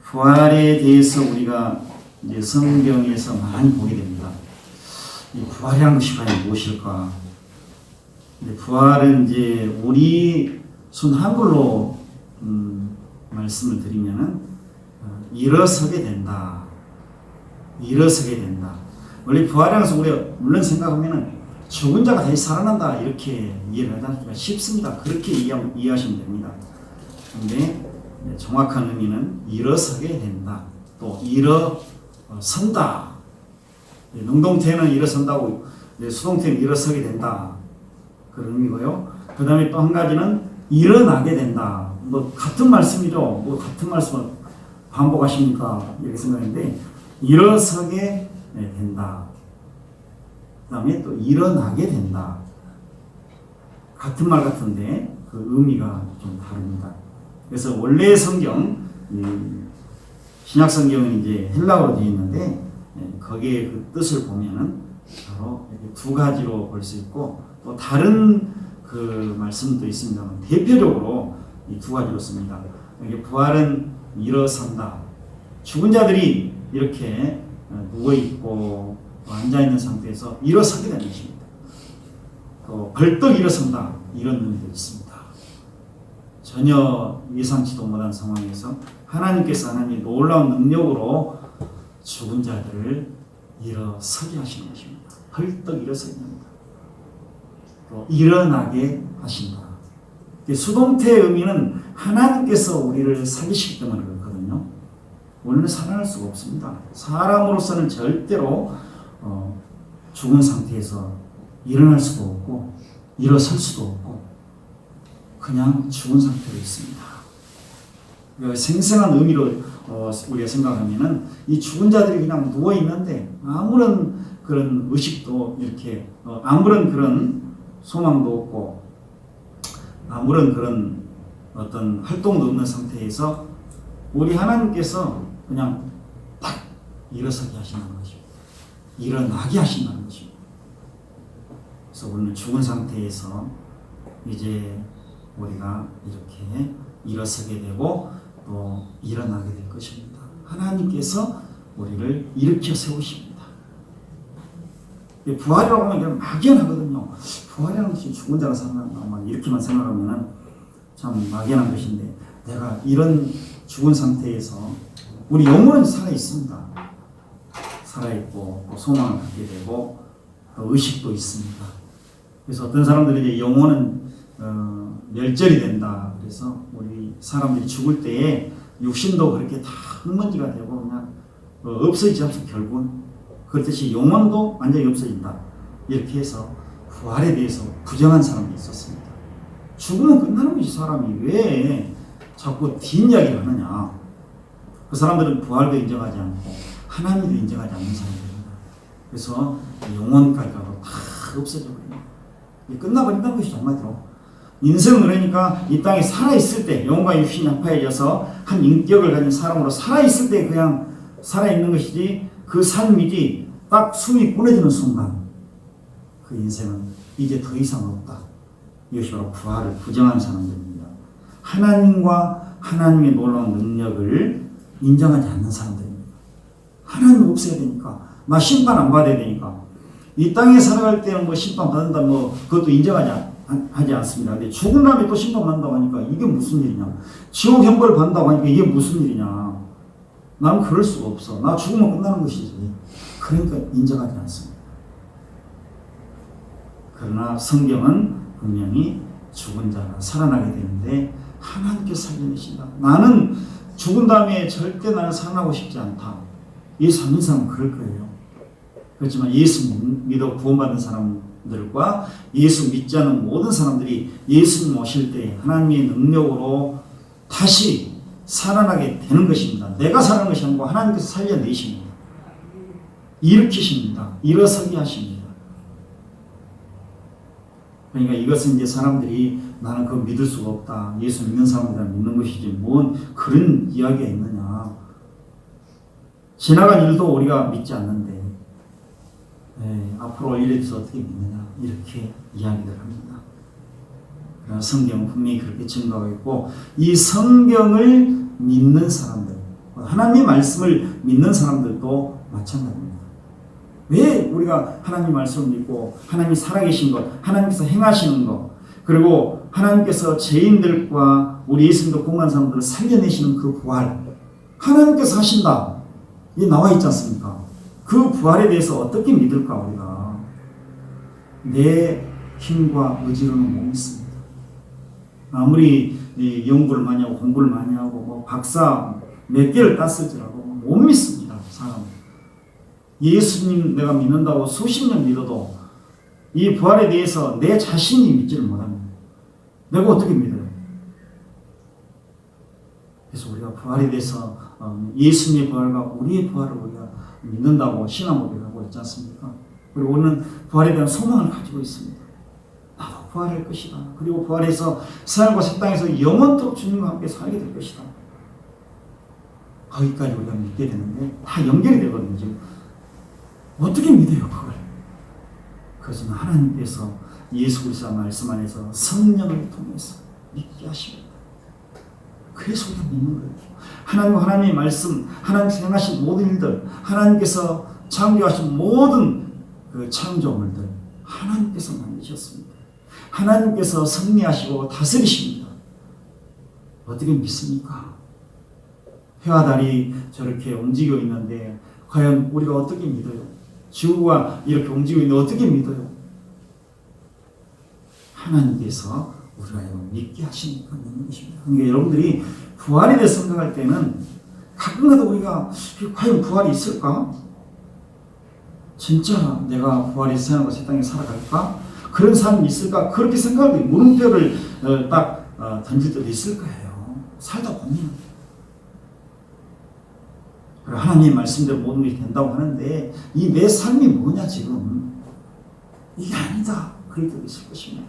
부활에 대해서 우리가 이제 성경에서 많이 보게 됩니다. 이 부활이라는 것이 과연 무엇일까? 부활은 이제 우리 순 한글로 말씀을 드리면은 일어서게 된다. 일어서게 된다. 원래 부활이라는 것은 우리가 물론 생각하면은 죽은 자가 다시 살아난다 이렇게 이해를 하기가 쉽습니다. 그렇게 이해하시면 됩니다. 그런데 정확한 의미는 일어서게 된다. 또 일어선다. 능동태는 일어선다고, 수동태는 일어서게 된다. 그런 의미고요. 그 다음에 또 한 가지는 일어나게 된다. 뭐 같은 말씀이죠. 뭐 같은 말씀을 반복하십니까? 이렇게 생각했는데 일어서게 된다. 그 다음에 또 일어나게 된다. 같은 말 같은데 그 의미가 좀 다릅니다. 그래서 원래 성경, 신약 성경은 이제 헬라어로 되어 있는데 거기에 그 뜻을 보면은 바로 두 가지로 볼 수 있고 또 다른 그 말씀도 있습니다만 대표적으로 이 두 가지로 씁니다. 이게 부활은 일어선다. 죽은 자들이 이렇게 누워 있고 앉아 있는 상태에서 일어서게 되는 것입니다. 또 벌떡 일어선다 이런 의미도 있습니다. 전혀 예상치도 못한 상황에서 하나님의 놀라운 능력으로 죽은 자들을 일어서게 하시는 것입니다. 벌떡 일어서게 합니다. 또 일어나게 하신다. 수동태의 의미는 하나님께서 우리를 살리시기 때문에 그렇거든요. 우리는 살아날 수가 없습니다. 사람으로서는 절대로 죽은 상태에서 일어날 수도 없고 일어설 수도 없고 그냥 죽은 상태로 있습니다. 생생한 의미로 우리가 생각하면은 이 죽은 자들이 그냥 누워 있는데 아무런 그런 의식도 이렇게 아무런 그런 소망도 없고 아무런 그런 어떤 활동도 없는 상태에서 우리 하나님께서 그냥 딱 일어서게 하시는 것입니다. 일어나게 하신다는 것입니다. 그래서 우리는 죽은 상태에서 이제 우리가 이렇게 일어서게 되고 또 일어나게 될 것입니다. 하나님께서 우리를 일으켜 세우십니다. 부활이라고 하면 그냥 막연하거든요. 부활이라는 것이 죽은 자가 살아난다. 이렇게만 생각하면 참 막연한 것인데 내가 이런 죽은 상태에서 우리 영혼은 살아있습니다. 살아있고 소망을 갖게 되고 의식도 있습니다. 그래서 어떤 사람들이 이제 영혼은 멸절이 된다. 그래서 우리 사람들이 죽을 때에 육신도 그렇게 다 흙먼지가 되고 그냥 없어지지 않고 결국은 그렇듯이 영혼도 완전히 없어진다. 이렇게 해서 부활에 대해서 부정한 사람이 있었습니다. 죽으면 끝나는 것이 사람이 왜 자꾸 뒷이야기를 하느냐. 그 사람들은 부활도 인정하지 않고 하나님도 인정하지 않는 사람들입니다. 그래서 영혼까지 가도 다 없어져 버립니다. 끝나버린다는 것이 한마디로. 인생은 그러니까 이 땅에 살아있을 때 영혼과 육신이 합하여져서 한 인격을 가진 사람으로 살아있을 때 그냥 살아있는 것이지 그 삶이지 딱 숨이 끊어지는 순간 그 인생은 이제 더 이상 없다. 이것이 바로 부활을 부정한 사람들입니다. 하나님과 하나님의 놀라운 능력을 인정하지 않는 사람들입니다. 하나님 없어야 되니까 나 심판 안 받아야 되니까 이 땅에 살아갈 때는 뭐 심판 받는다 그것도 인정하지 않습니다. 근데 죽은 다음에 또 심판 받는다고 하니까 이게 무슨 일이냐. 지옥 형벌 받는다고 하니까 이게 무슨 일이냐. 나는 그럴 수가 없어. 나 죽으면 끝나는 것이지. 그러니까 인정하지 않습니다. 그러나 성경은 분명히 죽은 자가 살아나게 되는데 하나님께 살려내신다. 나는 죽은 다음에 절대 나는 살아나고 싶지 않다. 예수 믿는 사람은 그럴 거예요. 그렇지만 예수 믿어 구원받은 사람들과 예수 믿지 않는 모든 사람들이 예수님 오실 때 하나님의 능력으로 다시 살아나게 되는 것입니다. 내가 살아나는 것이 아니고 하나님께서 살려내십니다. 일으키십니다. 일어서게 하십니다. 그러니까 이것은 이제 사람들이 나는 그거 믿을 수가 없다. 예수 믿는 사람들은 믿는 것이지 뭔 그런 이야기가 있느냐. 지나간 일도 우리가 믿지 않는데 앞으로 일에 대해서 어떻게 믿느냐 이렇게 이야기를 합니다. 성경은 분명히 그렇게 증거하고 있고 이 성경을 믿는 사람들, 하나님의 말씀을 믿는 사람들도 마찬가지입니다. 왜 우리가 하나님 말씀을 믿고 하나님이 살아계신 것, 하나님께서 행하시는 것, 그리고 하나님께서 죄인들과 우리 예수님도 공간 사람들을 살려내시는 그 부활, 하나님께서 하신다, 이게 나와 있지 않습니까? 그 부활에 대해서 어떻게 믿을까? 우리가 내 힘과 의지로는 못 믿습니다. 아무리 연구를 많이 하고 공부를 많이 하고 뭐 박사 몇 개를 땄을지라도 못 믿습니다. 사람 예수님 내가 믿는다고 수십 년 믿어도 이 부활에 대해서 내 자신이 믿지를 못합니다. 내가 어떻게 믿어요? 그래서 우리가 부활에 대해서 예수님의 부활과 우리의 부활을 우리가 믿는다고 신앙고백을 하고 있지 않습니까? 그리고 우리는 부활에 대한 소망을 가지고 있습니다. 나도 부활할 것이다. 그리고 부활해서 하늘과 새 땅에서 영원토록 주님과 함께 살게 될 것이다. 거기까지 우리가 믿게 되는데 다 연결이 되거든요. 지금. 어떻게 믿어요, 그걸? 그것은 하나님께서 예수 그리스도 말씀 안에서 성령을 통해서 믿게 하십니다. 그래서 우리가 믿는 거예요. 하나님과 하나님의 말씀, 하나님께서 행하신 모든 일들, 하나님께서 창조하신 모든 그 창조물들 하나님께서 만드셨습니다. 하나님께서 승리하시고 다스리십니다. 어떻게 믿습니까? 해와 달이 저렇게 움직이고 있는데 과연 우리가 어떻게 믿어요? 지구가 이렇게 움직이고 있는데 어떻게 믿어요? 하나님께서 우리가 믿게 하시니까 믿는 것입니다. 그러니까 여러분들이 부활에 대해 생각할 때는 가끔가다 우리가 과연 부활이 있을까? 진짜 내가 부활해서 하늘과 새 땅에 살아갈까? 그런 사람이 있을까? 그렇게 생각할 때 물음표를 딱 던질 때도 있을 거예요. 살다 보면. 하나님의 말씀대로 모든 것이 된다고 하는데 이 내 삶이 뭐냐 지금? 이게 아니다. 그럴 때도 있을 것입니다.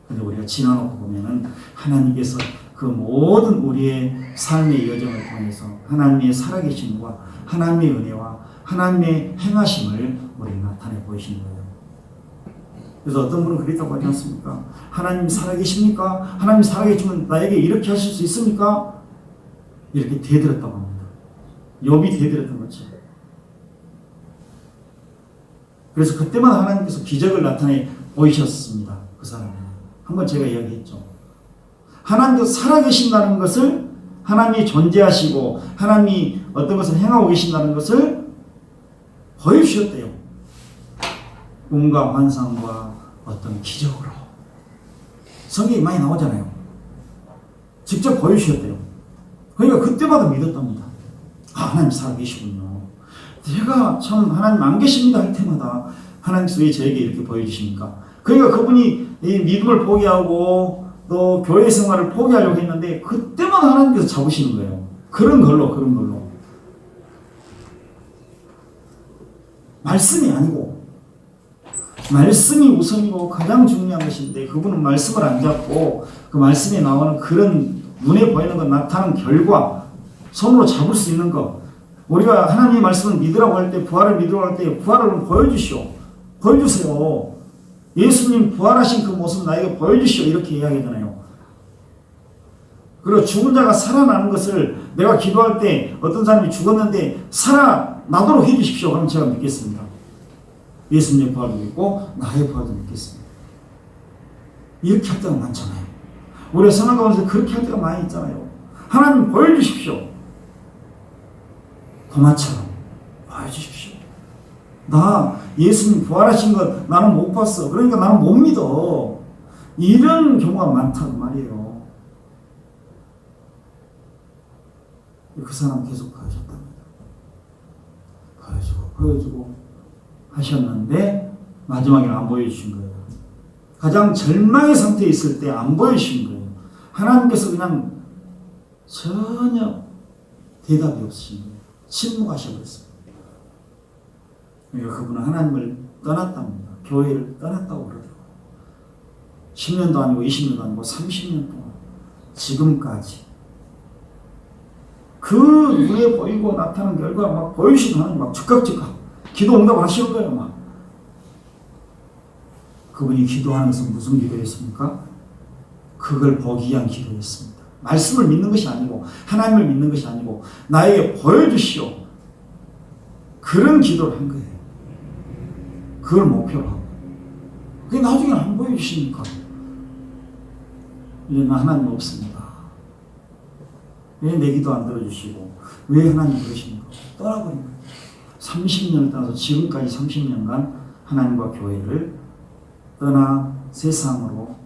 그런데 우리가 지나놓고 보면은 하나님께서 그 모든 우리의 삶의 여정을 통해서 하나님의 살아계심과 하나님의 은혜와 하나님의 행하심을 우리에게 나타내 보이시는 거예요. 그래서 어떤 분은 그렇다고 하지 않습니까? 하나님 살아계십니까? 하나님 살아계시면 나에게 이렇게 하실 수 있습니까? 이렇게 대들었다고 합니다. 욥이 대들었던 거죠. 그래서 그때만 하나님께서 기적을 나타내 보이셨습니다. 그 사람에게. 한번 제가 이야기했죠. 하나님께서 살아계신다는 것을, 하나님이 존재하시고 하나님이 어떤 것을 행하고 계신다는 것을 보여주셨대요. 꿈과 환상과 어떤 기적으로. 성경이 많이 나오잖아요. 직접 보여주셨대요. 그러니까 그때마다 믿었답니다. 아, 하나님 살아계시군요. 제가 참 하나님 안 계십니다 할 때마다 하나님께서 왜 저에게 이렇게 보여주십니까? 그러니까 그분이 이 믿음을 포기하고 또 교회 생활을 포기하려고 했는데 그때마다 하나님께서 잡으시는 거예요. 그런 걸로. 말씀이 아니고 말씀이 우선이고 가장 중요한 것인데 그분은 말씀을 안 잡고 그 말씀에 나오는 그런 눈에 보이는 것, 나타나는 결과, 손으로 잡을 수 있는 것. 우리가 하나님의 말씀을 믿으라고 할 때, 부활을 믿으라고 할 때 부활을 보여주시오. 보여주세요. 예수님 부활하신 그 모습 나에게 보여주시오. 이렇게 이야기하잖아요. 그리고 죽은 자가 살아나는 것을 내가 기도할 때 어떤 사람이 죽었는데 살아나도록 해주십시오. 그럼 제가 믿겠습니다. 예수님의 부활도 믿고 나의 부활도 믿겠습니다. 이렇게 할 때가 많잖아요. 우리가 생활 가운데 그렇게 할 때가 많이 있잖아요. 하나님 보여주십시오. 도마처럼 보여주십시오. 나 예수님 부활하신 것 나는 못 봤어. 그러니까 나는 못 믿어. 이런 경우가 많다는 말이에요. 그 사람 계속 보여줬답니다. 보여주고 하셨는데 마지막에 안 보여주신 거예요. 가장 절망의 상태에 있을 때 안 보여주신 거예요. 하나님께서 그냥 전혀 대답이 없으신 거예요. 침묵하셔버렸어요. 그러니까 그분은 하나님을 떠났답니다. 교회를 떠났다고 그러더라고요. 10년도 아니고 20년도 아니고 30년 동안 지금까지 그 눈에 보이고 나타나는 결과 막 보이시는 하나님 막 즉각 기도 응답 하시는 거예요. 막 그분이 기도하는 것은 무슨 기도였습니까? 그걸 보기 위한 기도였습니다. 말씀을 믿는 것이 아니고 하나님을 믿는 것이 아니고 나에게 보여주시오. 그런 기도를 한 거예요. 그걸 목표로 하고. 그게 나중에 안 보여주시니까. 이제 나 하나님 없습니다. 왜 내 기도 안 들어주시고 왜 하나님 그러십니까? 떠나버린 거예요. 30년을 떠나서 지금까지 30년간 하나님과 교회를 떠나 세상으로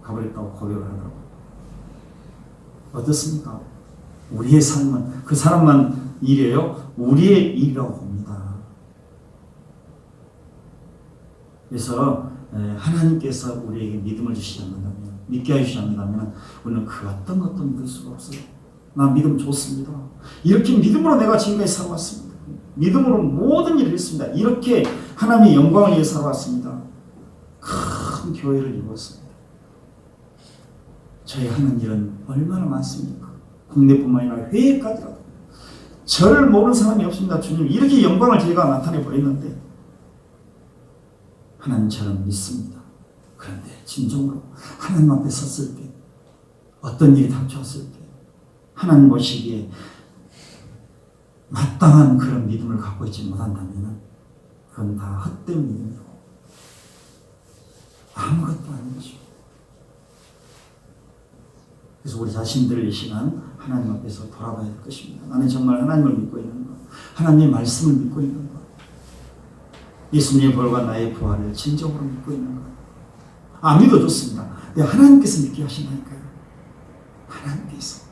가버렸다고 고백을 하더라고요. 어떻습니까? 우리의 삶은 그 사람만 일이에요? 우리의 일이라고 봅니다. 그래서 하나님께서 우리에게 믿음을 주시지 않는다면, 믿게 해주시지 않는다면 우리는 그 어떤 것도 믿을 수가 없어요. 나 믿음 좋습니다. 이렇게 믿음으로 내가 지금까지 살아왔습니다. 믿음으로 모든 일을 했습니다. 이렇게 하나님의 영광을 위해 살아왔습니다. 큰 교회를 이루었습니다. 저희 하는 일은 얼마나 많습니까? 국내뿐만 아니라 해외까지라도. 저를 모르는 사람이 없습니다. 주님, 이렇게 영광을 제가 나타내 보였는데 하나님 저를 믿습니다. 그런데 진정으로 하나님 앞에 섰을 때, 어떤 일이 닥쳤을 때 하나님 보시기에 마땅한 그런 믿음을 갖고 있지 못한다면 그건 다 헛된 믿음이고 아무것도 아닌 거죠. 그래서 우리 자신들을 이 시간 하나님 앞에서 돌아봐야 될 것입니다. 나는 정말 하나님을 믿고 있는가? 하나님의 말씀을 믿고 있는가? 예수님의 벌과 나의 부활을 진정으로 믿고 있는가? 안 믿어 좋습니다. 근데 하나님께서 믿게 하신다니까요. 하나님께서.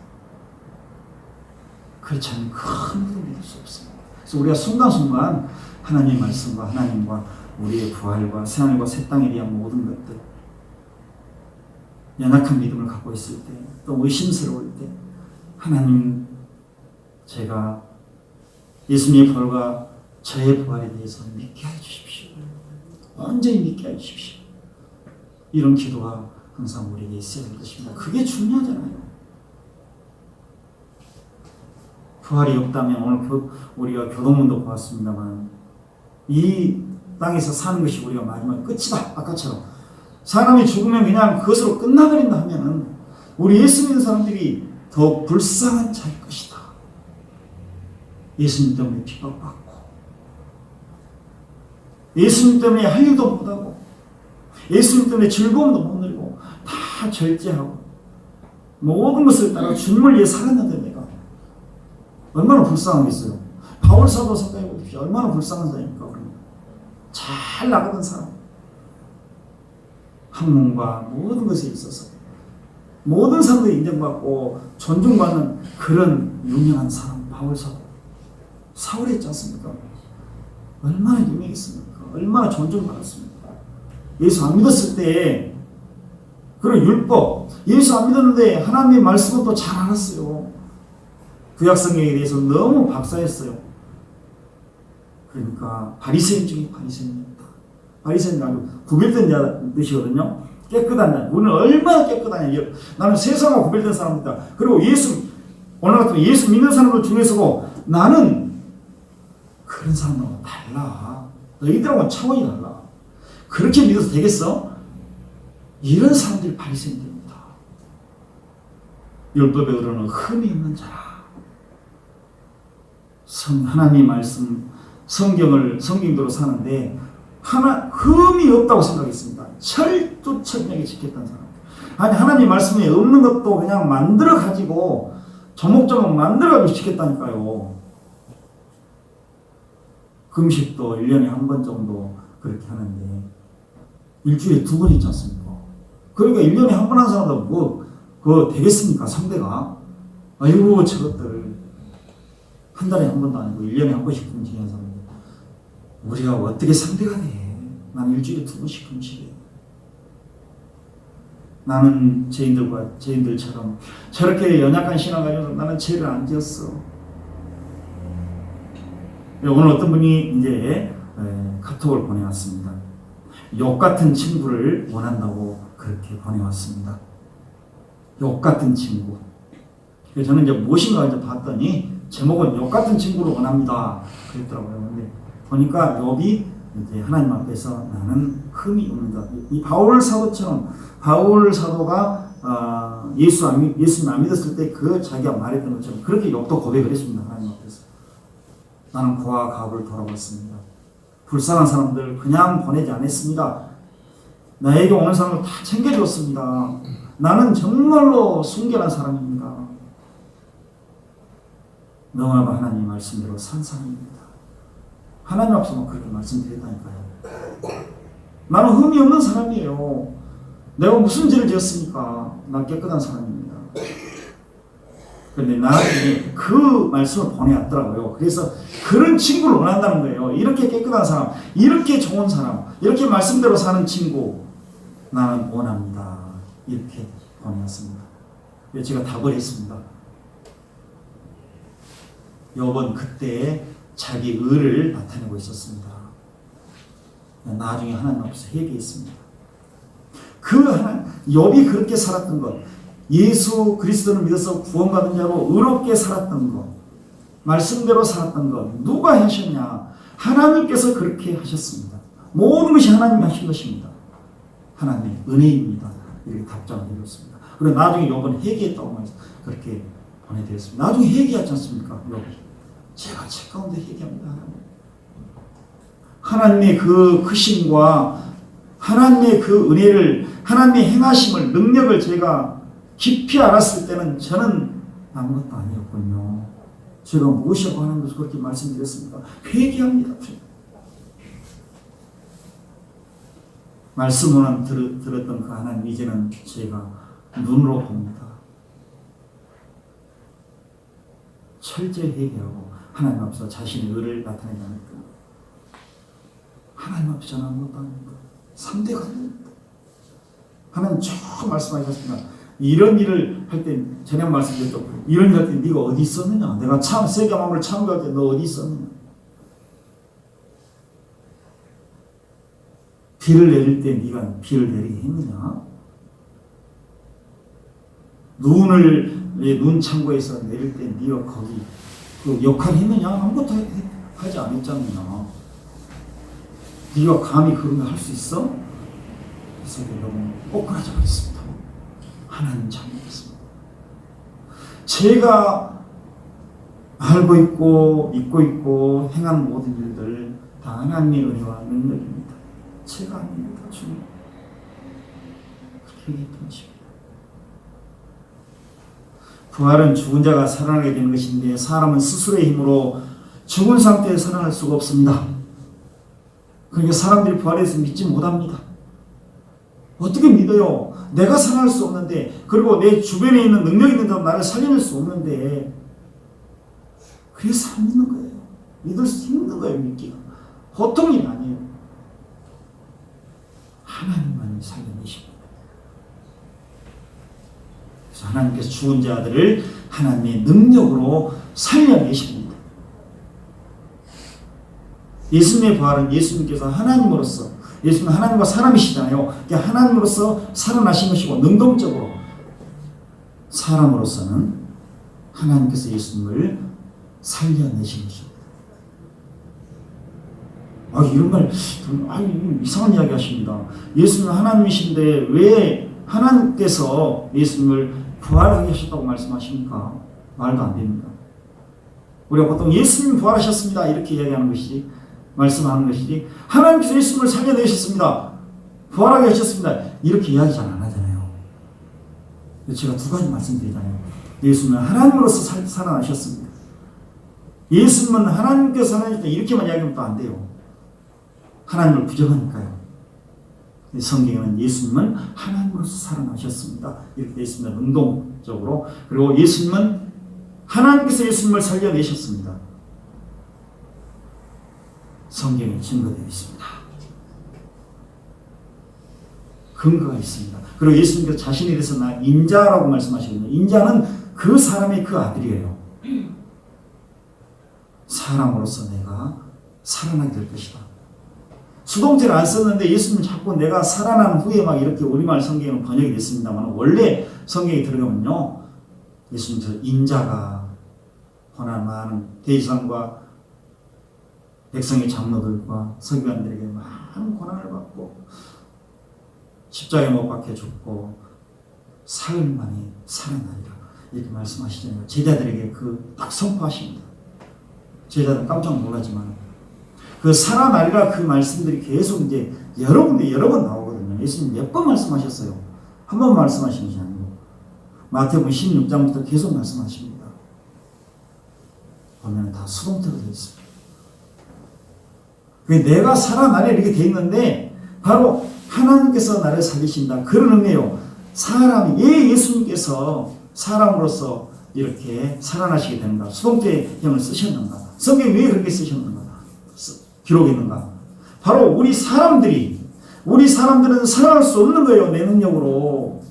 그렇지 않으면 큰 믿음 믿을 수 없습니다. 그래서 우리가 순간순간 하나님의 말씀과 하나님과 우리의 부활과 새하늘과 새 땅에 대한 모든 것들, 연약한 믿음을 갖고 있을 때, 또 의심스러울 때 하나님, 제가 예수님의 부활과 저의 부활에 대해서 믿게 해주십시오. 완전히 믿게 해주십시오. 이런 기도가 항상 우리에게 있어야 될 것입니다. 그게 중요하잖아요. 부활이 없다면 오늘 우리가 교동문도 보았습니다만 이 땅에서 사는 것이 우리가 마지막 끝이다. 아까처럼 사람이 죽으면 그냥 그것으로 끝나버린다 하면은 우리 예수 믿는 사람들이 더 불쌍한 자일 것이다. 예수님 때문에 핍박받고 예수님 때문에 할 일도 못하고 예수님 때문에 즐거움도 못 누리고 다 절제하고 모든 것을 따라 주님을 위해 살았는데 내가 얼마나 불쌍하겠어요. 바울 사도 생각해 보십시오. 얼마나 불쌍한 사람입니까? 잘 나가던 사람, 학문과 모든 것에 있어서 모든 사람들이 인정받고 존중받는 그런 유명한 사람, 바울 사도. 사울이 있지 않습니까? 얼마나 유명했습니까? 얼마나 존중받았습니까? 예수 안 믿었을 때 그런 율법, 예수 안 믿었는데 하나님의 말씀은 또 잘 알았어요. 구약성경에 대해서 너무 박사했어요. 그러니까 바리새인 중에 바리새인입니다. 바리새인은 아주 구별된 뜻이거든요. 깨끗한 자. 우리는 얼마나 깨끗하냐. 나는 세상과 구별된 사람이다. 그리고 예수, 오늘 같은 예수 믿는 사람들 중에서도 나는 그런 사람하고 달라. 너희들하고는 차원이 달라. 그렇게 믿어도 되겠어? 이런 사람들이 바리새인들입니다. 율법에 의로는 흠이 없는 자라. 하나님의 말씀, 성경대로 사는데 흠이 없다고 생각했습니다. 철두철미하게 지켰던 사람. 아니 하나님 말씀에 없는 것도 그냥 만들어 가지고 조목조목 만들어 가지고 지켰다니까요. 금식도 1년에 한 번 정도 그렇게 하는데 일주일에 2번 있지 않습니까? 그러니까 1년에 한 번 한 사람도 그거 되겠습니까? 상대가. 아이고 저것들 한 달에 한 번도 아니고 1년에 한 번씩 금식하는 사람들. 우리가 어떻게 상대가 돼? 나는 일주일에 2번씩 금식해. 나는 죄인들처럼 저렇게 연약한 신앙 가지고 나는 죄를 안 지었어. 오늘 어떤 분이 이제 카톡을 보내왔습니다. 욕 같은 친구를 원한다고 그렇게 보내왔습니다. 욕 같은 친구. 그래서 저는 이제 무엇인가 이제 봤더니 제목은 욕 같은 친구를 원합니다. 그랬더라고요. 근데 보니까 욥이 이제 하나님 앞에서 나는 흠이 없는다. 이 바울 사도처럼 바울 사도가 예수님 안 믿었을 때 그 자기가 말했던 것처럼 그렇게 욕도 고백을 했습니다. 하나님 앞에서. 나는 고아 가부를 돌아봤습니다. 불쌍한 사람들 그냥 보내지 않았습니다. 나에게 오는 사람을 다 챙겨줬습니다. 나는 정말로 순결한 사람입니다. 너무나도 하나님의 말씀대로 산 사람입니다. 하나님 앞에서 그렇게 말씀드렸다니까요. 나는 흠이 없는 사람이에요. 내가 무슨 죄를 지었습니까? 난 깨끗한 사람입니다. 그런데 나중에 그 말씀을 보내왔더라고요. 그래서 그런 친구를 원한다는 거예요. 이렇게 깨끗한 사람, 이렇게 좋은 사람, 이렇게 말씀대로 사는 친구 나는 원합니다. 이렇게 보내왔습니다. 제가 답을 했습니다. 욥은 그때 자기 의를 나타내고 있었습니다. 나중에 하나님 앞에서 회개했습니다. 욥이 그렇게 살았던 것, 예수 그리스도를 믿어서 구원받은 자로 의롭게 살았던 것, 말씀대로 살았던 것, 누가 하셨냐? 하나님께서 그렇게 하셨습니다. 모든 것이 하나님이 하신 것입니다. 하나님의 은혜입니다. 이렇게 답장을 해줬습니다. 그리고 나중에 욥은 회개했다고 말해서 그렇게 보내드렸습니다. 나중에 회개하지 않습니까? 욥이. 제가 책 가운데 회개합니다. 하나님의 그 크심과 하나님의 그 은혜를, 하나님의 행하심을, 능력을 제가 깊이 알았을 때는 저는 아무것도 아니었군요. 제가 무엇이라고 하나님께서 그렇게 말씀드렸습니까? 회개합니다. 말씀으로는 들었던 그 하나님, 이제는 제가 눈으로 봅니다. 철저히 회개하고 하나님 앞에서 자신의 의를 나타내지 않을까. 하나님 앞에 저는 아무것도 아닙니다. 상대가 아닙니다. 하나님 쭉 말씀하셨습니다. 이런 일을 할 때, 전에 말씀드렸죠. 이런 일 할 때 네가 어디 있었느냐? 내가 참 세겜함을 참고할 때 너 어디 있었느냐? 비를 내릴 때 네가 비를 내리게 했느냐? 눈 창고에서 내릴 때 네가 거기 그 역할을 했느냐? 아무것도 하지 않았잖느냐? 네가 감히 그런 거 할 수 있어? 그래서 여러분 억울하지 않습니다. 하나님 참으겠습니다. 제가 알고 있고 믿고 있고 행한 모든 일들 다 하나님의 은혜와 능력입니다. 제가 아닙니다. 주님. 그렇게 얘기했던 것입니다. 부활은 죽은 자가 살아나게 되는 것인데 사람은 스스로의 힘으로 죽은 상태에 살아날 수가 없습니다. 그러니까 사람들이 부활에 대해서 믿지 못합니다. 어떻게 믿어요? 내가 살아날 수 없는데, 그리고 내 주변에 있는 능력이 있는 사람 나를 살려낼 수 없는데, 그래서 안 믿는 거예요. 믿을 수 있는 거예요, 믿기가. 보통 일이 아니에요. 하나님만이 살려내십니다. 그래서 하나님께서 죽은 자들을 하나님의 능력으로 살려내십니다. 예수님의 부활은 예수님께서 하나님으로서, 예수님은 하나님과 사람이시잖아요. 그러니까 하나님으로서 살아나신 것이고, 능동적으로 사람으로서는 하나님께서 예수님을 살려내신 것입니다. 이런 말, 이상한 이야기 하십니다. 예수님은 하나님이신데 왜 하나님께서 예수님을 부활하게 하셨다고 말씀하십니까? 말도 안 됩니다. 우리가 보통 예수님 부활하셨습니다 이렇게 이야기하는 것이지, 말씀하는 것이지, 하나님께서 예수님을 살려내셨습니다, 부활하게 하셨습니다 이렇게 이야기 잘 안 하잖아요. 제가 두 가지 말씀드리잖아요. 예수님은 하나님으로서 살아나셨습니다. 예수님은 하나님께서 살아나셨다 이렇게만 이야기하면 또 안 돼요. 하나님을 부정하니까요. 성경에는 예수님은 하나님으로서 살아나셨습니다 이렇게 되어 있습니다. 능동적으로. 그리고 예수님은 하나님께서 예수님을 살려내셨습니다. 성경에 증거되어 있습니다. 근거가 있습니다. 그리고 예수님께서 자신에 대해서 나 인자라고 말씀하시거든요. 인자는 그 사람의 그 아들이에요. 사람으로서 내가 살아나게 될 것이다. 수동태를 안 썼는데 예수님 자꾸 내가 살아난 후에 막 이렇게 우리말 성경은 번역이 됐습니다만, 원래 성경에 들어가면요, 예수님께서 인자가 고난 많은 대지상과 백성의 장로들과 서기관들에게 많은 고난을 받고 십자가에 못 박혀 죽고 사흘 만에 살아나리라. 이렇게 말씀하시잖아요. 제자들에게 딱 선포하십니다. 제자들은 깜짝 놀라지만 그 살아나리라 그 말씀들이 계속 이제 여러 군데 여러 번 나오거든요. 예수님 몇 번 말씀하셨어요. 한 번 말씀하신 것이 아니고 마태복음 16장부터 계속 말씀하십니다. 보면 다 수동태로 되어 있습니다. 내가 살아나리라 이렇게 되어 있는데 바로 하나님께서 나를 살리신다. 그런 의미예요. 사람이 예수님께서 사람으로서 이렇게 살아나시게 되는가? 수동태형을 쓰셨는가? 성경에 왜 그렇게 쓰셨는가? 기록했는가? 바로 우리 사람들은 살아날 수 없는 거예요. 내 능력으로.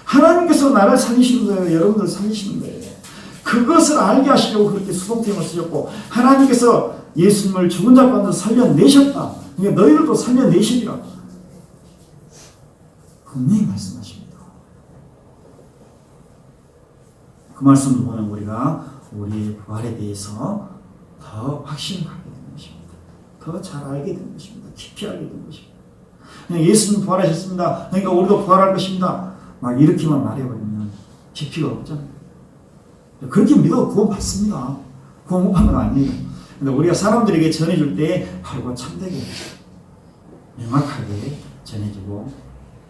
하나님께서 나를 살리시는 거예요. 여러분들 살리시는 거예요. 그것을 알게 하시려고 그렇게 수동태형을 쓰셨고 하나님께서 예수님을 죽은 자 가운데서 살려내셨다. 그러니까 너희들도 살려내시리라. 분명히 말씀하십니다. 그 말씀을 보면 우리가 우리의 부활에 대해서 더 확신을 갖게 되는 것입니다. 더 잘 알게 되는 것입니다. 깊이 알게 되는 것입니다. 그냥 예수님 부활하셨습니다. 그러니까 우리도 부활할 것입니다. 막 이렇게만 말해버리면 깊이가 없잖아요. 그렇게 믿어도 구원 받습니다. 구원 못 받는 건 아니에요. 근데 우리가 사람들에게 전해줄 때 바로 참되게 명확하게 전해주고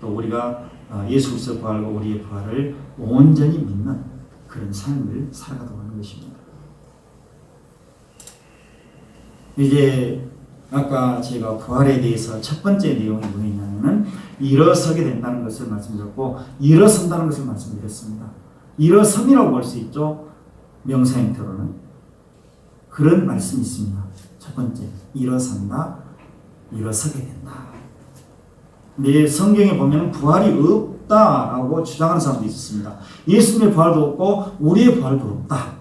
또 우리가 예수 그리스도 부활과 우리의 부활을 온전히 믿는 그런 삶을 살아가도록 하는 것입니다. 이제 아까 제가 부활에 대해서 첫 번째 내용이 뭐였냐면은 일어서게 된다는 것을 말씀드렸고 일어선다는 것을 말씀드렸습니다. 일어섬이라고 볼 수 있죠. 명사 형태로는 그런 말씀이 있습니다. 첫 번째 일어선다, 일어서게 된다. 근데 성경에 보면 부활이 없다라고 주장하는 사람도 있었습니다. 예수님의 부활도 없고 우리의 부활도 없다.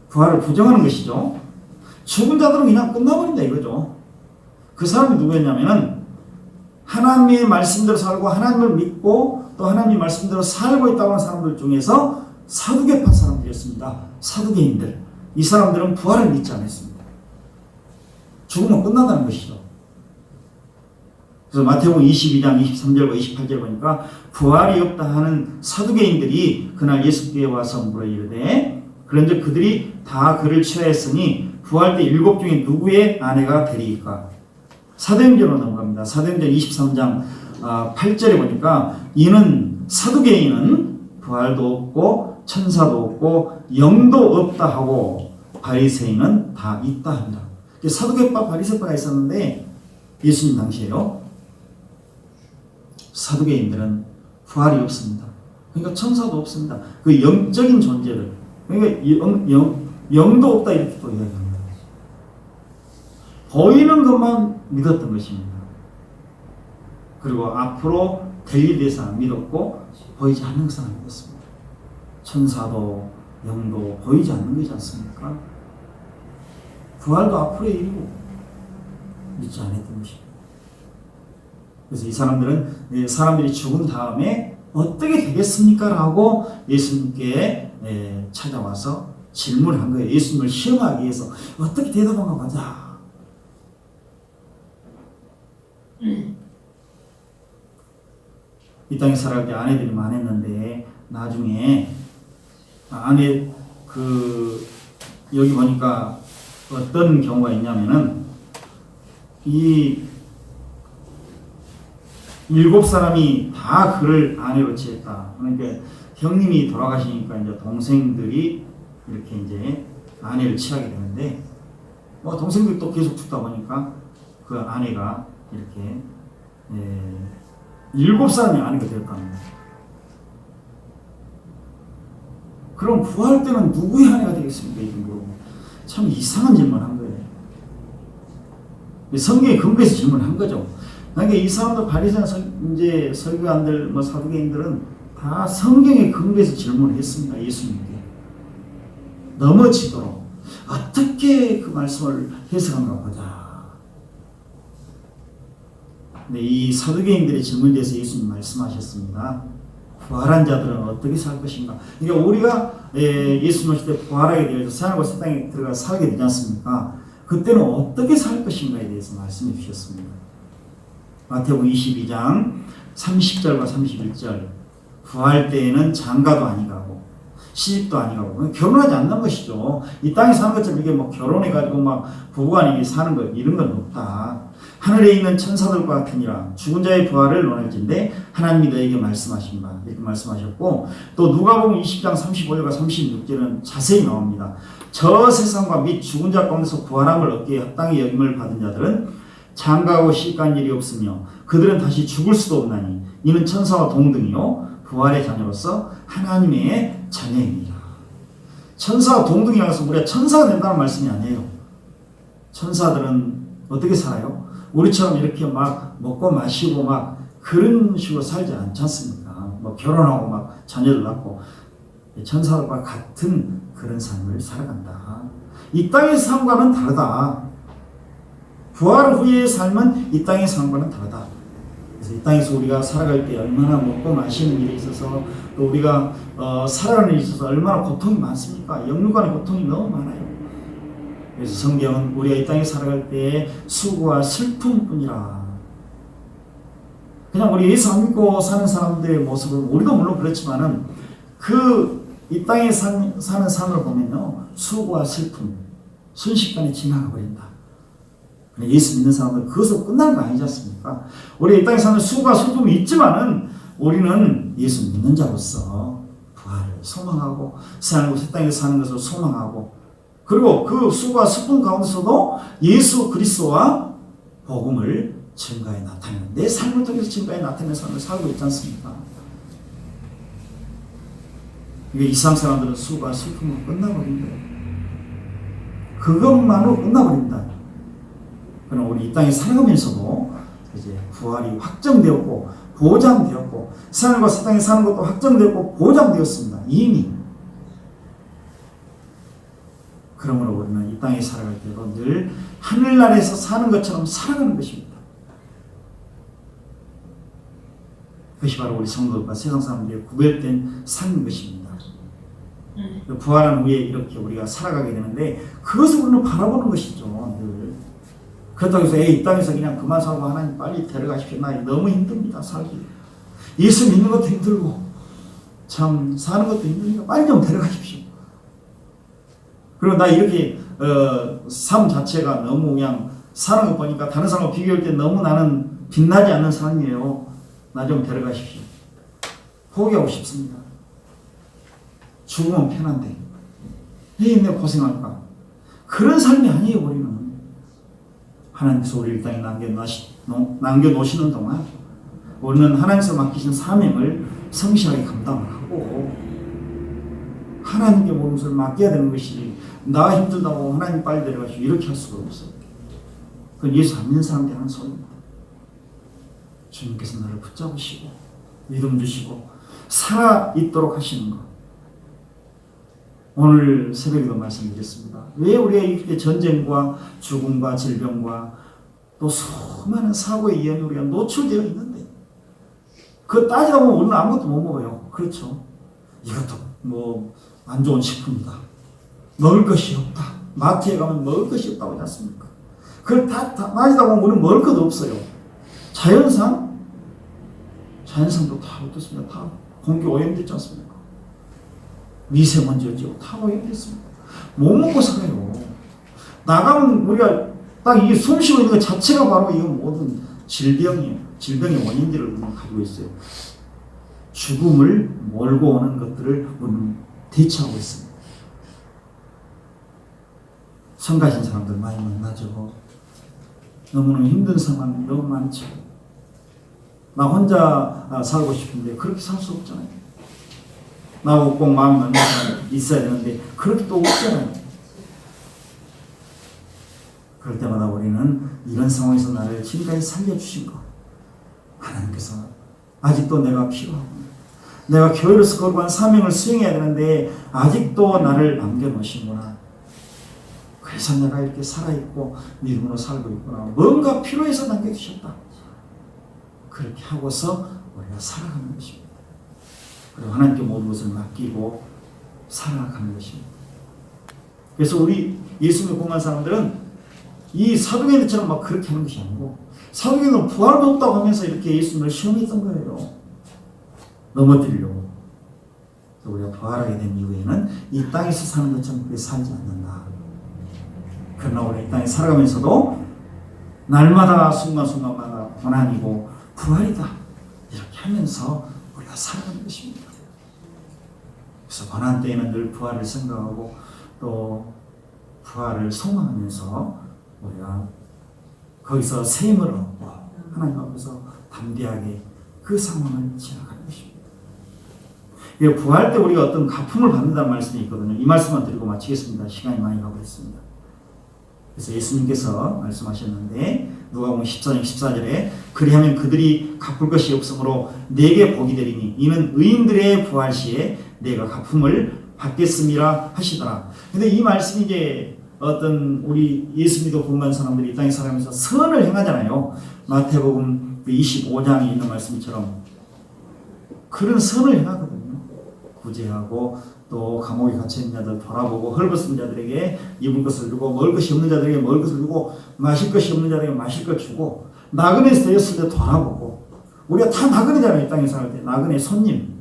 부활을 부정하는 것이죠. 죽은 자들은 그냥 끝나버린다 이거죠. 그 사람이 누구였냐면은 하나님의 말씀대로 살고 하나님을 믿고 또 하나님의 말씀대로 살고 있다고 하는 사람들 중에서 사두개파 사람들이었습니다. 사두개인들. 이 사람들은 부활을 믿지 않았습니다. 죽으면 끝난다는 것이죠. 그래서 마태복음 22장 23절과 28절 보니까 부활이 없다 하는 사두개인들이 그날 예수께 와서 물어 이르되 그런즉 그들이 다 그를 취하였으니 부활 때 7 중에 누구의 아내가 되리이까? 사도행전으로 넘어갑니다. 사도행전 23장 8절에 보니까 이는 사두개인은 부활도 없고 천사도 없고 영도 없다 하고 바리새인은 다 있다 합니다. 사두개파 바리새파가 있었는데 예수님 당시에요. 사두개인들은 부활이 없습니다. 그러니까 천사도 없습니다. 그 영적인 존재를 그러니까 영도 없다 이렇게 또 이야기합니다. 보이는 것만 믿었던 것입니다. 그리고 앞으로 될 일에 대해서 안 믿었고 보이지 않는 것은 안 믿었습니다. 천사도 영도 보이지 않는 것이지 않습니까? 부활도 앞으로의 일이고 믿지 않았던 것입니다. 그래서 이 사람들은 사람들이 죽은 다음에 어떻게 되겠습니까? 라고 예수님께 찾아와서 질문을 한 거예요. 예수님을 시험하기 위해서 어떻게 대답한가 보자. 이 땅에 살아갈 때 아내들이 많았는데 나중에 아내 여기 보니까 어떤 경우가 있냐면은 이 7사람이 다 그를 아내로 취했다. 그러니까 형님이 돌아가시니까 이제 동생들이 이렇게 이제 아내를 취하게 되는데 동생들이 또 계속 죽다 보니까 그 아내가 이렇게 7사람이 아내가 될 겁니다. 그럼 부활 때는 누구의 아내가 되겠습니까? 이렇게 물어보고 참 이상한 질문을 한 거예요. 성경에 근거해서 질문한 거죠. 그러니까 이 사람들 바리새인 이제 설교관들 사두개인들은 다 성경에 근거해서 질문을 했습니다. 예수님께 넘어지도록 어떻게 그 말씀을 해석한가 보자. 근데 이 사두개인들의 질문에 대해서 예수님 말씀하셨습니다. 부활한 자들은 어떻게 살 것인가. 그러니까 우리가 예수님 오실 때 부활하게 되어서 새하늘과 새 땅에 들어가 살게 되지 않습니까? 그때는 어떻게 살 것인가에 대해서 말씀해 주셨습니다. 마태복음 22장 30절과 31절 부활 때에는 장가도 아니가고 시집도 아니가고 결혼하지 않는 것이죠. 이 땅에 사는 것처럼 이게 뭐 결혼해가지고 막 부부간에 사는 것 이런 건 없다. 하늘에 있는 천사들과 같으니라. 죽은 자의 부활을 논할진대 하나님이 너에게 말씀하신 바 이렇게 말씀하셨고, 또 누가복음 20장 35절과 36절은 자세히 나옵니다. 저 세상과 및 죽은 자 가운데서 부활함을 얻기에 합당히 여김을 받은 자들은 장가하고 시집간 일이 없으며 그들은 다시 죽을 수도 없나니 이는 천사와 동등이요 부활의 자녀로서 하나님의 자녀입니다. 천사와 동등이라고 해서 우리가 천사가 된다는 말씀이 아니에요. 천사들은 어떻게 살아요? 우리처럼 이렇게 막 먹고 마시고 막 그런 식으로 살지 않지 않습니까? 뭐 결혼하고 막 자녀를 낳고 천사들과 같은 그런 삶을 살아간다. 이 땅의 삶과는 다르다. 부활 후의 삶은 이 땅의 삶과는 다르다. 그래서 이 땅에서 우리가 살아갈 때 얼마나 먹고 마시는 일에 있어서 또 우리가 살아가는 일에 있어서 얼마나 고통이 많습니까? 영육간의 고통이 너무 많아요. 그래서 성경은 우리가 이 땅에 살아갈 때 수고와 슬픔뿐이라. 그냥 우리 예수 안 믿고 사는 사람들의 모습을 우리도 물론 그렇지만은 이 땅에 사는 삶을 보면요 수고와 슬픔 순식간에 지나가 버린다. 예수 믿는 사람들 그것으로 끝나는 거 아니지 않습니까? 우리 이 땅에 사는 수고와 슬픔이 있지만은 우리는 예수 믿는 자로서 부활을 소망하고 새 땅에서 사는 것을 소망하고, 그리고 그 수고와 슬픔 가운데서도 예수 그리스도와 복음을 증거에 나타내는, 내 삶을 통해서 증거에 나타내는 삶을 살고 있지 않습니까? 이게 이 세상 사람들은 수고와 슬픔으로 끝나버린 거예요. 그것만으로 끝나버린다. 그러나 우리 이 땅에 살아가면서도 이제 부활이 확정되었고 보장되었고 하늘과 새 땅에 사는 것도 확정되었고 보장되었습니다. 이미. 그러므로 우리는 이 땅에 살아갈 때도 늘 하늘나라에서 사는 것처럼 살아가는 것입니다. 그것이 바로 우리 성도들과 세상 사람들의 구별된 삶인 것입니다. 부활한 후에 이렇게 우리가 살아가게 되는데 그것을 우리는 바라보는 것이죠. 늘. 그렇다고 해서 이 땅에서 그냥 그만 살고 하나님 빨리 데려가십시오. 나 너무 힘듭니다. 살기. 예수 믿는 것도 힘들고 참 사는 것도 힘드니까 빨리 좀 데려가십시오. 그리고 나 이렇게 삶 자체가 너무 그냥 사는 거 보니까 다른 사람과 비교할 때 너무 나는 빛나지 않는 삶이에요. 나 좀 데려가십시오. 포기하고 싶습니다. 죽으면 편한데 왜 내가 고생할까? 그런 삶이 아니에요. 우리는 하나님께서 우리를 땅에 남겨놓으시는 동안 우리는 하나님께서 맡기신 사명을 성실하게 감당하고 하나님께 모든 것을 맡겨야 되는 것이, 나 힘들다고 하나님 빨리 데려가시고 이렇게 할 수가 없어요. 그건 예수 안 믿는 사람들이 하는 소리입니다. 주님께서 나를 붙잡으시고 믿음 주시고 살아있도록 하시는 것. 오늘 새벽에도 말씀드렸습니다. 왜 우리가 이렇게 전쟁과 죽음과 질병과 또 수많은 사고에 의한 우리가 노출되어 있는데 그거 따지다 보면 우리는 아무것도 못 먹어요. 그렇죠? 이것도 뭐 안 좋은 식품이다. 먹을 것이 없다. 마트에 가면 먹을 것이 없다고 하지 않습니까? 그걸 다 따지다 보면 우리는 먹을 것도 없어요. 자연상도 다 어떻습니까? 다 공기 오염됐지 않습니까? 미세먼지였죠. 다 오염됐습니다. 못 먹고 살아요. 나가면 우리가 딱 이게 숨 쉬고 있는 것 자체가 바로 이 모든 질병이에요. 질병의 원인들을 우리는 가지고 있어요. 죽음을 몰고 오는 것들을 우리는 대처하고 있습니다. 성 가신 사람들 많이 만나죠. 너무너무 힘든 상황이 너무 많죠. 나 혼자 살고 싶은데 그렇게 살 수 없잖아요. 나하고 꼭 마음이 맞는 사람이 있어야 되는데 그렇게 또 없잖아요. 그럴 때마다 우리는 이런 상황에서 나를 지금까지 살려주신 것, 하나님께서 아직도 내가 필요하구나. 내가 교회로서 거룩한 사명을 수행해야 되는데 아직도 나를 남겨놓으시구나. 그래서 내가 이렇게 살아있고 믿음으로 살고 있구나. 뭔가 필요해서 남겨주셨다. 그렇게 하고서 우리가 살아가는 것입니다. 그리고 하나님께 모든 것을 맡기고 살아가는 것입니다. 그래서 우리 예수님을 공부한 사람들은 이 사도행전처럼 막 그렇게 하는 것이 아니고, 사도행전은 부활도 없다고 하면서 이렇게 예수님을 시험했던 거예요. 넘어뜨리려고. 또 우리가 부활하게 된 이후에는 이 땅에서 사는 것처럼 그렇게 살지 않는다. 그러나 우리가 이 땅에 살아가면서도 날마다 순간순간마다 고난이고 부활이다. 이렇게 하면서 우리가 살아가는 것입니다. 그래서 고난 때에는 늘 부활을 생각하고 또 부활을 소망하면서 우리가 거기서 셈을 얻고 하나님 앞에서 담대하게 그 상황을 지나가는 것입니다. 부활 때 우리가 어떤 가품을 받는다는 말씀이 있거든요. 이 말씀만 드리고 마치겠습니다. 시간이 많이 가고 있습니다. 그래서 예수님께서 말씀하셨는데 누가복음 14장 14절에 그리하면 그들이 갚을 것이 없으므로 내게 복이 되리니 이는 의인들의 부활 시에 내가 가품을 받겠음이라 하시더라. 근데 이 말씀이 이제 어떤 우리 예수 믿고 구원받은 사람들이 이 땅에 살아가면서 선을 행하잖아요. 마태복음 25장에 있는 말씀처럼 그런 선을 행하거든요. 구제하고 또 감옥에 갇혀있는 자들 돌아보고 헐벗은 자들에게 입을 것을 주고 먹을 것이 없는 자들에게 먹을 것을 주고 마실 것이 없는 자들에게 마실 것 주고 나그네 되었을 때 돌아보고 우리가 다 나그네잖아요. 이 땅에 살 때 나그네 손님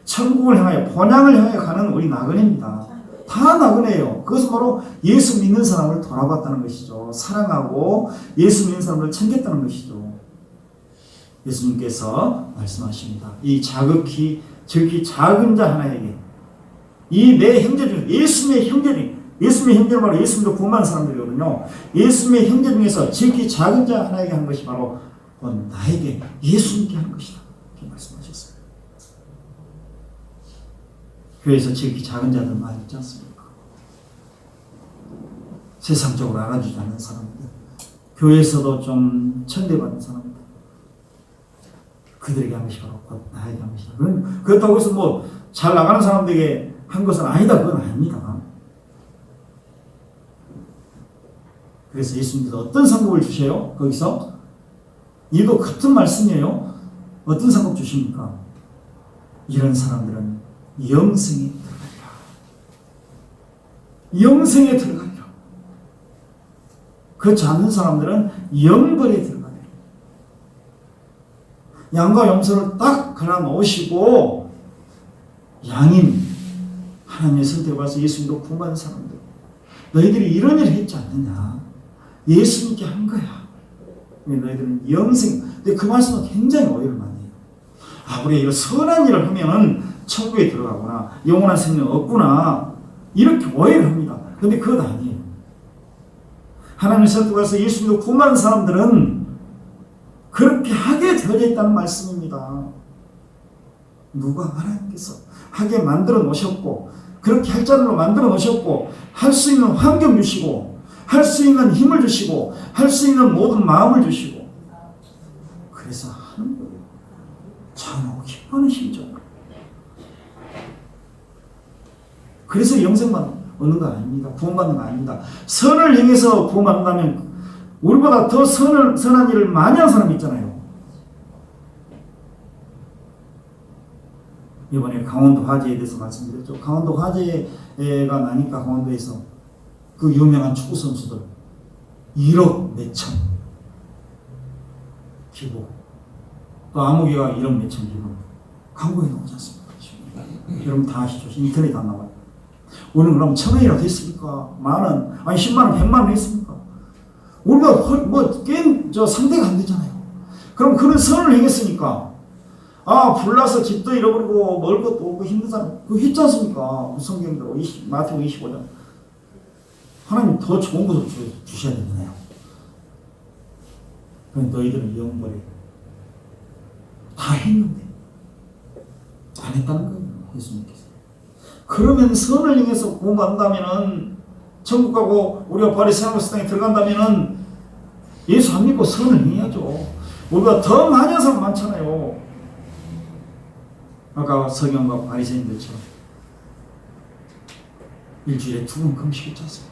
천국을 향하여 본향을 향하여 가는 우리 나그네입니다. 다 나그네예요. 그것은 바로 예수 믿는 사람을 돌아봤다는 것이죠. 사랑하고 예수 믿는 사람을 챙겼다는 것이죠. 예수님께서 말씀하십니다. 이 작은 자 하나에게 이 내 형제 중에 예수님의 형제는 바로 예수 믿고 구원받은 사람들이거든요. 예수님의 형제 중에서 지극히 작은 자 하나에게 한 것이 바로 나에게 예수님께 한 것이다. 이렇게 말씀하셨어요. 교회에서 지극히 작은 자들 많이 있지 않습니까? 세상적으로 알아주지 않는 사람들, 교회에서도 좀 천대받는 사람들, 그들에게 한 것이 바로 곧 나에게 한 것이다. 그렇다고 해서 뭐 잘 나가는 사람들에게 한 것은 아니다. 그건 아닙니다. 그래서 예수님께서 어떤 상급을 주셔요? 거기서 이거 같은 말씀이에요. 어떤 상급 주십니까? 이런 사람들은 영생에 들어가리라. 영생에 들어가리라. 그렇지 않는 사람들은 영벌에 들어가리라. 양과 염소를 딱 갈아 놓으시고 양인 하나님의 선택을 받아서 예수 믿고 구원받은 사람들 너희들이 이런 일을 했지 않느냐. 예수님께 한 거야. 너희들은 영생. 근데 그 말씀은 굉장히 오해를 많이 해요. 우리가 이거 선한 일을 하면은 천국에 들어가거나 영원한 생명 없구나 이렇게 오해를 합니다. 근데 그것 아니에요. 하나님의 선택을 받아서 예수 믿고 구원받은 사람들은 그렇게 하게 되어져 있다는 말씀입니다. 누가 하나님께서 하게 만들어 놓으셨고 그렇게 할 자들로 만들어 놓으셨고 할 수 있는 환경 주시고 할 수 있는 힘을 주시고 할 수 있는 모든 마음을 주시고 그래서 하는 거예요. 참하고 기뻐하는 심정으로. 그래서 영생만 얻는 거 아닙니다. 구원받는 거 아닙니다. 선을 행해서 구원받는다면 우리보다 더 선한 일을 많이 하는 사람이 있잖아요. 이번에 강원도 화재에 대해서 말씀드렸죠. 강원도 화재가 나니까 강원도에서 그 유명한 축구 선수들 1억 몇천 기부, 또 아무개가 1억 몇천 기부 광고에 나오지 않습니까? 여러분 다 아시죠? 인터넷에 다 나와요. 오늘 그럼 1,000원이라도 했습니까? 만원, 아니 10만원, 100만원 했습니까? 우리가 게임 상대가 안 되잖아요. 그럼 그런 선을 행했으니까 불나서 집도 잃어버리고 먹을 것도 없고 힘든 사람 그거 했지 않습니까? 성경대로 마태복음 25장 하나님 더 좋은 것을 주셔야 되잖아요. 그럼 너희들은 영벌에 다 했는데 안 했다는 거예요. 예수님께서. 그러면 선을 행해서 구원받는다면은 천국 가고 우리가 부활의 생활의 땅에 들어간다면은 예수 안 믿고 선을 행해야죠. 우리가 더 많이 한 사람 많잖아요. 아까 서경과 바리새인들처럼 일주일에 2번 금식했지 않습니까?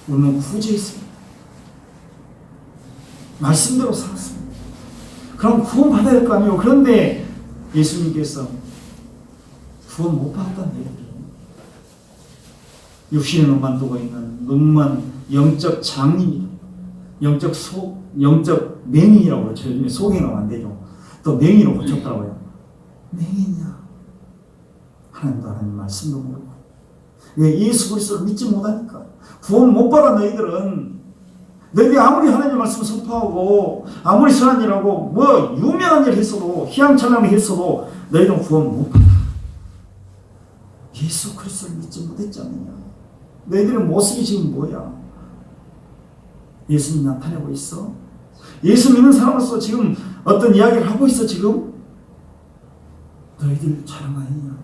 우리는 구제했습니다. 말씀대로 살았습니다. 그럼 구원 받아야 될 거 아니에요. 그런데 예수님께서 구원 못 받았다는 얘기예요. 육신의 눈만 뜨고 있는 눈만 영적 장님이 영적 맹인이라고 그러죠. 요즘에 속에 나면 안 되죠. 또 맹인으로 고쳤더라고요. 맹인이야. 하나님도 하나님 말씀도 모르고 왜 예수 그리스도를 믿지 못하니까 구원 못 받아 너희들이 아무리 하나님의 말씀을 선포하고 아무리 선한 일하고 뭐 유명한 일 했어도 희양찬란하게 했어도 너희들은 구원 못 받아. 예수 그리스도를 믿지 못했지 않느냐. 너희들의 모습이 지금 뭐야? 예수님 나타내고 있어? 예수 믿는 사람으로서 지금 어떤 이야기를 하고 있어 지금? 너희들 자랑 아니냐?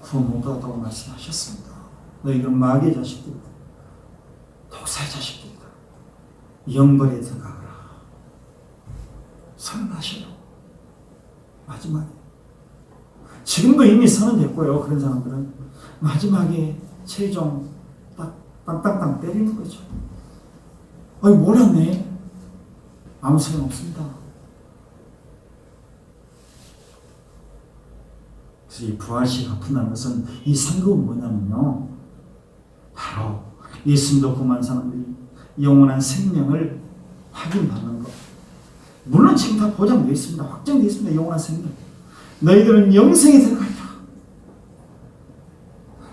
구원 못 받았다고 말씀하셨습니다. 너희들은 마귀의 자식들이다. 독사의 자식들이다. 영벌에 들어가거라. 선언하셔요. 마지막에. 지금도 이미 선언됐고요. 그런 사람들은 마지막에 최종 딱 땅땅땅 때리는 거죠. 아니 몰랐네. 아무 소용 없습니다. 그래서 이 부활식 아픈다는 것은 이 상급은 뭐냐면요. 바로 예수 믿고 만 사람들이 영원한 생명을 확인받는 것. 물론 지금 다 보장되어 있습니다. 확정되어 있습니다. 영원한 생명. 너희들은 영생에 들어가리라.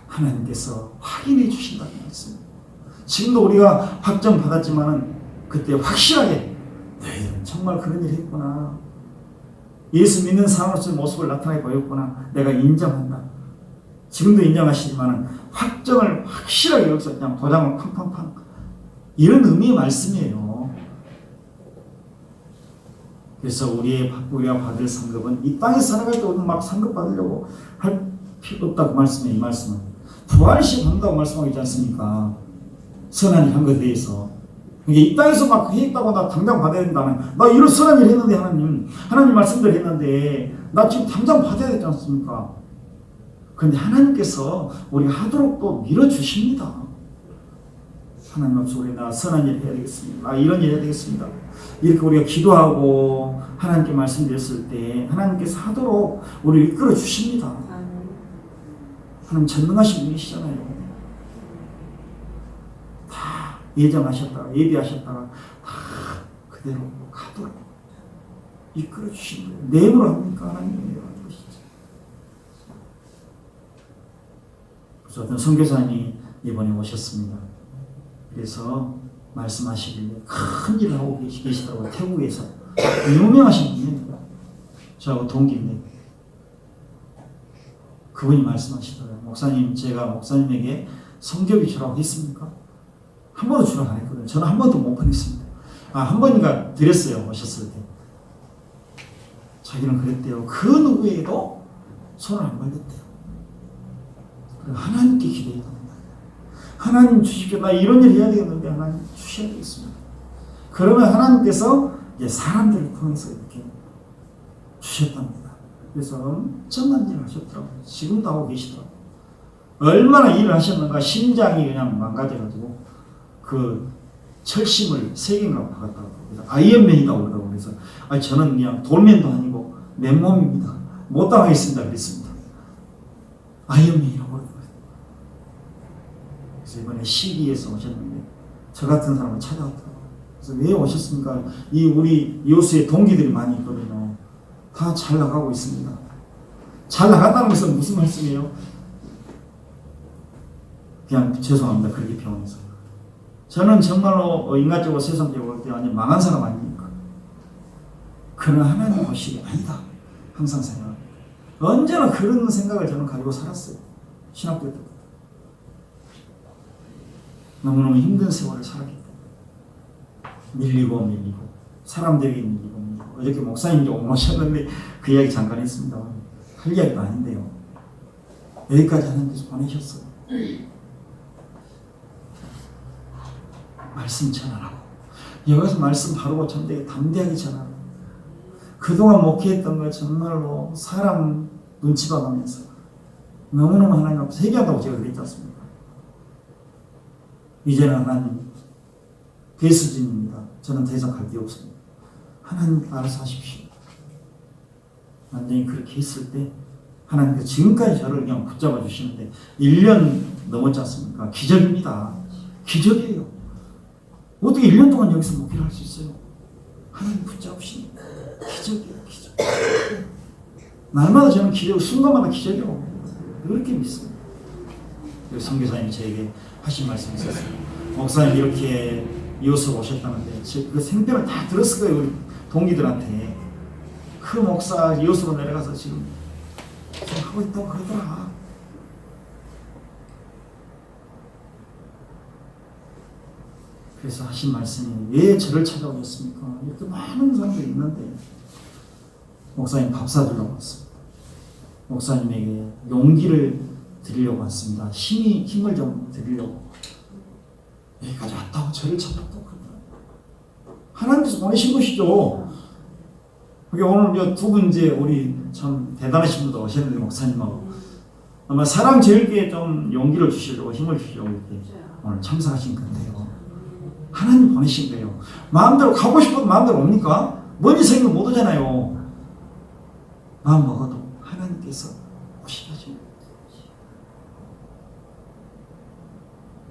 하나님께서 확인해 주신다는 말씀. 지금도 우리가 확정 받았지만은 그때 확실하게 너희들은 정말 그런 일을 했구나. 예수 믿는 사람으로서의 모습을 나타내 보였구나. 내가 인정한다. 지금도 인정하시지만은 확정을 확실하게 여기서 그냥 도장을 팡팡팡. 이런 의미의 말씀이에요. 그래서 우리가 받을 상급은 이 땅에 살아갈 때 우리는 막 상급 받으려고 할 필요 없다고 말씀해. 이 말씀은 부활시 한다고 말씀하고 있지 않습니까? 선한 일 한 것에 대해서. 이 땅에서 막 했다고 나 당장 받아야 된다는, 나 이런 선한 일 했는데 하나님 말씀대로 했는데 나 지금 당장 받아야 되지 않습니까? 그런데 하나님께서 우리가 하도록 또 밀어주십니다. 하나님 앞에서 나 선한 일 해야 되겠습니다. 나 이런 일 해야 되겠습니다. 이렇게 우리가 기도하고 하나님께 말씀드렸을 때 하나님께서 하도록 우리를 이끌어 주십니다. 하나님 전능하신 분이시잖아요. 다 예정하셨다가 예비하셨다가 다 그대로 가도록 이끌어 주신 거예요. 내 힘으로 합니까? 하나님의 힘으로 하는 것이죠. 그래서 어떤 선교사님이 이번에 오셨습니다. 그래서 말씀하시길래 큰 일을 하고 계시더라고요. 태국에서 유명하신 분입니다. 저하고 동기인데 그분이 말씀하시더라고요. 목사님, 제가 목사님에게 성교비 주라고 했습니까? 한 번도 주라고 안 했거든요. 저는 한 번도 못 보냈습니다. 한 번인가 드렸어요. 오셨을 때. 자기는 그랬대요. 그 누구에게도 손을 안 벌렸대요. 하나님께 기도해야 됩니다. 하나님 주십시오. 나 이런 일 해야 되겠는데 하나님 주셔야 되겠습니다. 그러면 하나님께서 이제 사람들을 통해서 이렇게 주셨답니다. 그래서 엄청난 일을 하셨더라고요. 지금도 하고 계시더라고요. 얼마나 일을 하셨는가. 심장이 그냥 망가져가지고 그 철심을 3개인가 박았다고. 그래서 아이언맨이라고 그러더라고요. 그래서 저는 그냥 돌맨도 아니고 맨몸입니다. 못 당하겠습니다. 그랬습니다. 아이언맨이라고 그러더라고요. 그래서 이번에 시기에서 오셨는데 저 같은 사람을 찾아왔더라고요. 그래서 왜 오셨습니까? 우리 요수의 동기들이 많이 있거든요. 다 잘 나가고 있습니다. 잘 나갔다는 것은 무슨 말씀이에요? 그냥 죄송합니다. 그렇게 표현해서. 저는 정말로 인간적으로 세상적으로 볼 때 완전 망한 사람 아닙니까? 그러나 하나님 보시기 아니다. 항상 생각합니다. 언제나 그런 생각을 저는 가지고 살았어요. 신학교 때부터. 너무너무 힘든 세월을 살았기 때문에. 밀리고 사람들에게 밀리고 어저께 목사님이 오셨는데 그 이야기 잠깐 했습니다. 할 이야기도 아닌데요. 여기까지 하나님께서 보내셨어요. 말씀 전하라고. 여기서 말씀 바르고 담대하게 전하라고. 그동안 목회했던 걸 정말로 사람 눈치 봐가면서 너무너무 하나님 앞에서 회개한다고 제가 그랬지 않습니까? 이제는 하나님 배수진입니다. 저는 더 이상 갈 데 없습니다. 하나님 알아서 하십시오. 완전히 그렇게 했을 때 하나님께서 지금까지 저를 그냥 붙잡아 주시는데 1년 넘었지 않습니까? 기적입니다. 기적이에요. 어떻게 1년 동안 여기서 목회를 할 수 있어요? 하나님 붙잡으시는 기적이에요. 기적. 날마다 저는 기적, 순간마다 기적이 오고 그렇게 믿습니다. 선교사님이 저에게 하신 말씀이 있었어요. 목사님 이렇게 이웃으로 오셨다는데 그 생편을 다 들었을 거예요. 우리 동기들한테. 그 목사 이웃으로 내려가서 지금 하고 있다고 그러더라. 그래서 하신 말씀이 왜 저를 찾아오셨습니까? 이렇게 많은 사람들이 있는데 목사님 밥 사주려고 왔습니다. 목사님에게 용기를 드리려고 왔습니다. 힘을 좀 드리려고 여기까지 왔다고 저를 찾았다고 그러더라고요. 하나님께서 보내신 것이죠. 그게 오늘 두 분 이제 우리 참 대단하신 분도 오셨는데 목사님하고 아마 사랑제일교회에 좀 용기를 주시려고 힘을 주시려고 이렇게 오늘 참석하신 건데요. 하나님 보내신 거예요. 마음대로 가고 싶어도 마음대로 옵니까? 먼지 생기면 못 오잖아요. 마음 먹어도 하나님께서 오시죠.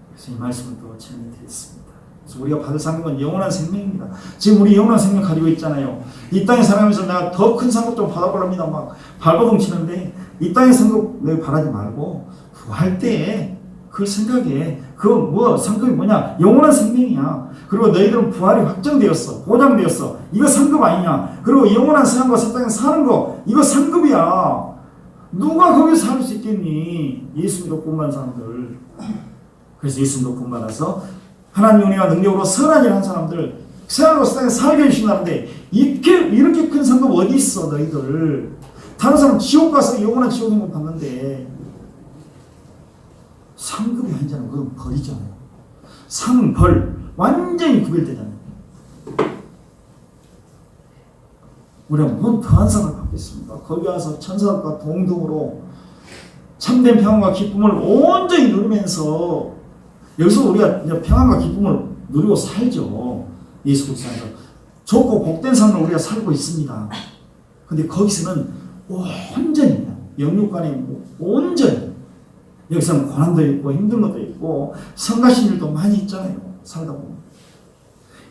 그래서 이 말씀을 또 전해드렸습니다. 그래서 우리가 받을 상급은 영원한 생명입니다. 지금 우리 영원한 생명 가지고 있잖아요. 이 땅에 살아가면서 내가 더 큰 상급 좀 받아보랍니다. 막 발버둥 치는데 이 땅의 상급 내가 바라지 말고 구할 때 그 생각에 상급이 뭐냐? 영원한 생명이야. 그리고 너희들은 부활이 확정되었어. 보장되었어. 이거 상급 아니냐? 그리고 영원한 삶과 새 땅에 사는 거 이거 상급이야. 누가 거기서 살 수 있겠니? 예수 믿고 구원받은 사람들. 그래서 예수 믿고 구원받아서 하나님 은혜와 능력으로 선한 일 한 사람들 새하늘로 새 땅에 살게 해주신다는데 이렇게 큰 상급 어디 있어 너희들. 다른 사람 지옥 가서 영원한 지옥 행복 받는데 상급이 한 자는 그건 벌이잖아요. 상, 벌 완전히 구별되잖아요. 우리가 뭔 더한 상을 받겠습니까? 거기 와서 천사들과 동등으로 참된 평안과 기쁨을 온전히 누리면서 여기서 우리가 이제 평안과 기쁨을 누리고 살죠. 예수 그리스도 안에서 좋고 복된 삶을 우리가 살고 있습니다. 근데 거기서는 온전히 영육간에 온전히 여기서는 고난도 있고 힘든 것도 있고 성가신 일도 많이 있잖아요. 살다 보면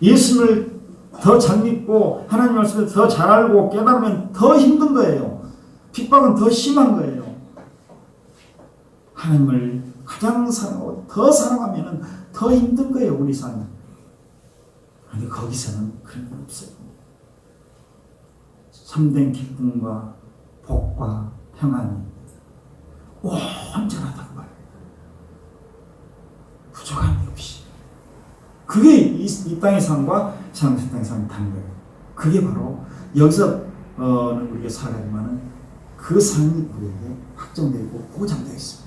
예수를 더 잘 믿고 하나님 말씀을 더 잘 알고 깨달으면 더 힘든 거예요. 핍박은 더 심한 거예요. 하나님을 가장 사랑하고 더 사랑하면 더 힘든 거예요. 우리 삶은. 그런데 거기서는 그런 건 없어요. 참된 기쁨과 복과 평안이 온전하다고 말해요. 부족함이 없이. 그게 이 땅의 삶과 새 땅의 삶이 다른 거예요. 그게 바로 여기서 우리가 살아가지만은 그 삶이 우리에게 확정되고 보장되어 있습니다.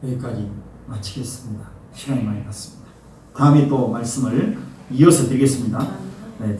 여기까지 마치겠습니다. 시간이 많이 갔습니다. 다음에 또 말씀을 이어서 드리겠습니다. 네,